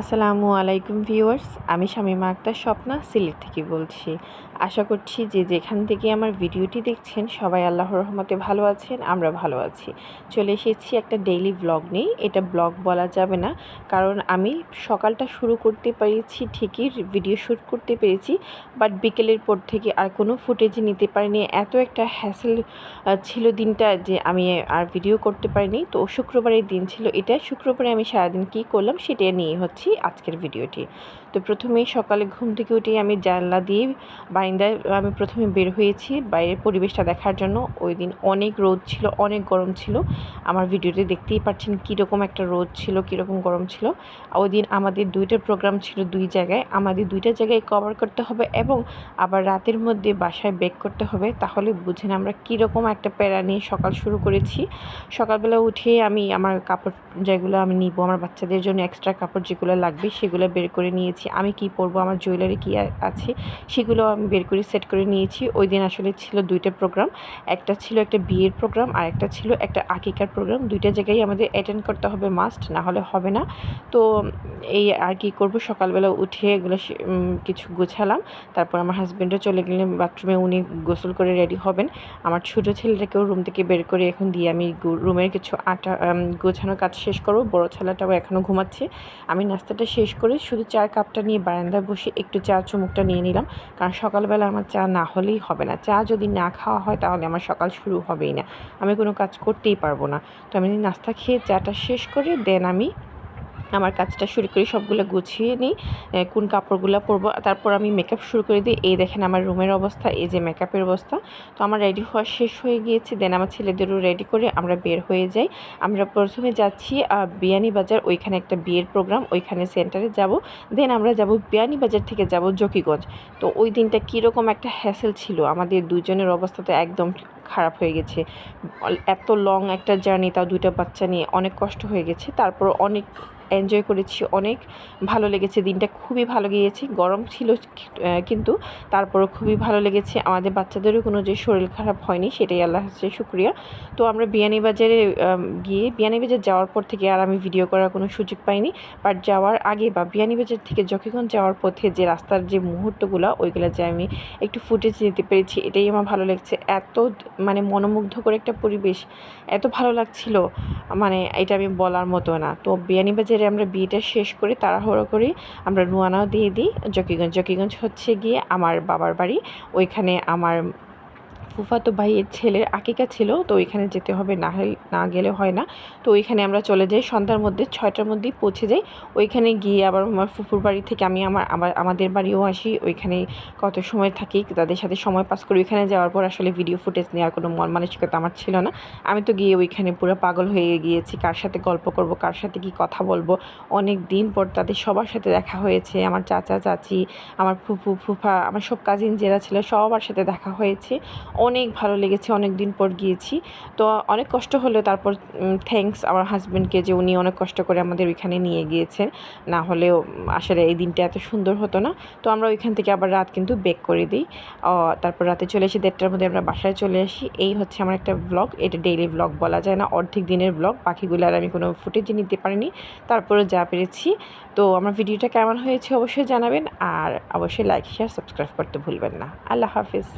আসসালামু আলাইকুম ভিউয়ার্স, আমি শামীমা আক্তার স্বপ্না সিলেট থেকে বলছি। আশা করছি যে যেখান থেকে আমার ভিডিওটি দেখছেন সবাই আল্লাহর রহমতে ভালো আছেন, আমরা ভালো আছি। চলে এসেছি একটা ডেইলি ব্লগ নিয়ে। এটা ব্লগ বলা যাবে না, কারণ আমি সকালটা শুরু করতে পেরেছি ঠিকই, ভিডিও শ্যুট করতে পেরেছি, বাট বিকেলের পর থেকে আর কোনো ফুটেজ নিতে পারিনি। এত একটা হ্যাসেল ছিল দিনটা যে আমি আর ভিডিও করতে পারিনি। তো শুক্রবারের দিন ছিল এটা। শুক্রবারে আমি সারাদিন কী করলাম সেটা নিয়ে হচ্ছে আজকের ভিডিওটি। তো প্রথমেই সকালে ঘুম থেকে উঠেই আমি জানলা দিয়ে বারান্দায় আমি প্রথমে বের হয়েছি বাইরের পরিবেশটা দেখার জন্য। ওই দিন অনেক রোদ ছিল, অনেক গরম ছিল। আমার ভিডিওতে দেখতেই পাচ্ছেন কীরকম একটা রোদ ছিল, কীরকম গরম ছিল। ওই দিন আমাদের দুইটা প্রোগ্রাম ছিল, দুই জায়গায়। আমাদের দুইটা জায়গায় কভার করতে হবে এবং আবার রাতের মধ্যে বাসায় ব্যাক করতে হবে। তাহলে বুঝেন আমরা কীরকম একটা প্যারা নিয়ে সকাল শুরু করেছি। সকালবেলা উঠে আমি আমার কাপড় যেগুলো আমি নিব, আমার বাচ্চাদের জন্য এক্সট্রা কাপড় যেগুলো লাগবে সেগুলো বের করে নিয়েছি। আমি কি পরবো, আমার জুয়েলারি কী আছে সেগুলো আমি বের করে সেট করে নিয়েছি। ওই দিন আসলে ছিল দুইটা প্রোগ্রাম, একটা ছিল একটা বিয়ের প্রোগ্রাম আর একটা ছিল একটা আকিকার প্রোগ্রাম। দুইটা জায়গায় আমাদের অ্যাটেন্ড করতে হবে মাস্ট, না হলে হবে না। তো এই আর কি করব, সকালবেলা উঠে এগুলো কিছু গোছালাম। তারপর আমার হাজব্যান্ডও চলে গেলেন বাথরুমে, উনি গোসল করে রেডি হবেন। আমার ছোটো ছেলেটাকেও রুম থেকে বের করে এখন দিয়ে আমি রুমের কিছু গোছানোর কাজ শেষ করব। বড় ছেলেটাও এখনও ঘুমাচ্ছে। আমি নাস্তাটা শেষ করে শুধু চার কাপটা নিয়ে বারান্দায় বসে একটু চা চুমুকটা নিয়ে নিলাম, কারণ সকালবেলা আমার চা না হলেই হবে না। চা যদি না খাওয়া হয় তাহলে আমার সকাল শুরু হবেই না, আমি কোনো কাজ করতেই পারবো না। তো আমি নাস্তা খেয়ে চাটা শেষ করে দেন আমি আমার কাজটা শুরু করি, সবগুলো গুছিয়ে নিই কোন কাপড়গুলো পরবো। তারপর আমি মেকআপ শুরু করে দিই। এই দেখেন আমার রুমের অবস্থা, এই যে মেকআপের অবস্থা। তো আমার রেডি হওয়া শেষ হয়ে গিয়েছে। দেন আমার ছেলেদেরও রেডি করে আমরা বের হয়ে যাই। আমরা প্রথমে যাচ্ছি বিয়ানীবাজার, ওইখানে একটা বিয়ের প্রোগ্রাম, ওইখানে সেন্টারে যাব। দেন আমরা যাব বিয়ানীবাজার থেকে যাব জকিগঞ্জ। তো ওই দিনটা কীরকম একটা হ্যাসেল ছিল, আমাদের দুজনের অবস্থা তো একদম খারাপ হয়ে গেছে। এত লং একটা জার্নি, তাও দুইটা বাচ্চা নিয়ে অনেক কষ্ট হয়ে গেছে। তারপর অনেক এনজয় করেছি, অনেক ভালো লেগেছে। দিনটা খুবই ভালো গিয়েছে, গরম ছিল কিন্তু তারপরও খুবই ভালো লেগেছে। আমাদের বাচ্চাদেরও কোনো যে শরীর খারাপ হয়নি, সেটাই আল্লাহ হাফেজ শুকরিয়া। তো আমরা বিয়ানীবাজারে গিয়ে বিয়ানীবাজার যাওয়ার পর থেকে আর আমি ভিডিও করার কোনো সুযোগ পাইনি। বাট যাওয়ার আগে বা বিয়ানীবাজার থেকে জকিগঞ্জ যাওয়ার পথে যে রাস্তার যে মুহূর্তগুলো, ওইগুলো যে আমি একটু ফুটেজ নিতে পেরেছি, এটাই আমার ভালো লাগছে। এত মানে মনোমুগ্ধকর একটা পরিবেশ, এত ভালো লাগছিল, মানে এটা আমি বলার মতো না। তো বিয়ানীবাজারে আমরা বিয়েটা শেষ করে তাড়াহুড়ো করে আমরা রওনাও দিয়ে দিই জকিগঞ্জ। জকিগঞ্জ হচ্ছে গিয়ে আমার বাবার বাড়ি। ওইখানে আমার ফুফাতো ভাইয়ের ছেলের আকিকা ছিল, তো ওইখানে যেতে হবে, না গেলে হয় না। তো ওইখানে আমরা চলে যাই সন্ধ্যার মধ্যে, 6টার মধ্যেই পৌঁছে যাই। ওইখানে গিয়ে আবার আমার ফুফুর বাড়ি থেকে আমি আমাদের বাড়িও আসি। ওইখানে কত সময় থাকি, তাদের সাথে সময় পাস করি। ওইখানে যাওয়ার পর আসলে ভিডিও ফুটেজ নেওয়ার কোনো মন মানসিকতা আমার ছিল না। আমি তো গিয়ে ওইখানে পুরো পাগল হয়ে গিয়েছি, কার সাথে গল্প করব, কার সাথে কি কথা বলবো। অনেক দিন পর তাদের সবার সাথে দেখা হয়েছে, আমার চাচা চাচি, আমার ফুফু ফুফা, আমার সব কাজিন যারা ছিল সবার সাথে দেখা হয়েছে। অনেক ভালো লেগেছে, অনেক দিন পর গিয়েছি। তো অনেক কষ্ট হলেও তারপর থ্যাঙ্কস আমার হাজব্যান্ডকে, যে উনি অনেক কষ্ট করে আমাদের ওইখানে নিয়ে গিয়েছেন, না হলেও আসলে এই দিনটা এত সুন্দর হতো না। তো আমরা ওইখান থেকে আবার রাত কিন্তু বেক করে দিই। তারপর রাতে চলে এসে 1:30টার মধ্যে আমরা বাসায় চলে আসি। এই হচ্ছে আমার একটা ব্লগ, এটা ডেইলি ব্লগ বলা যায় না, অর্ধেক দিনের ব্লগ। বাকিগুলো আর আমি কোনো ফুটেজই নিতে পারিনি, তারপরে যা পেরেছি। তো আমার ভিডিওটা কেমন হয়েছে অবশ্যই জানাবেন, আর অবশ্যই লাইক শেয়ার সাবস্ক্রাইব করতে ভুলবেন না। আল্লাহ হাফিজ।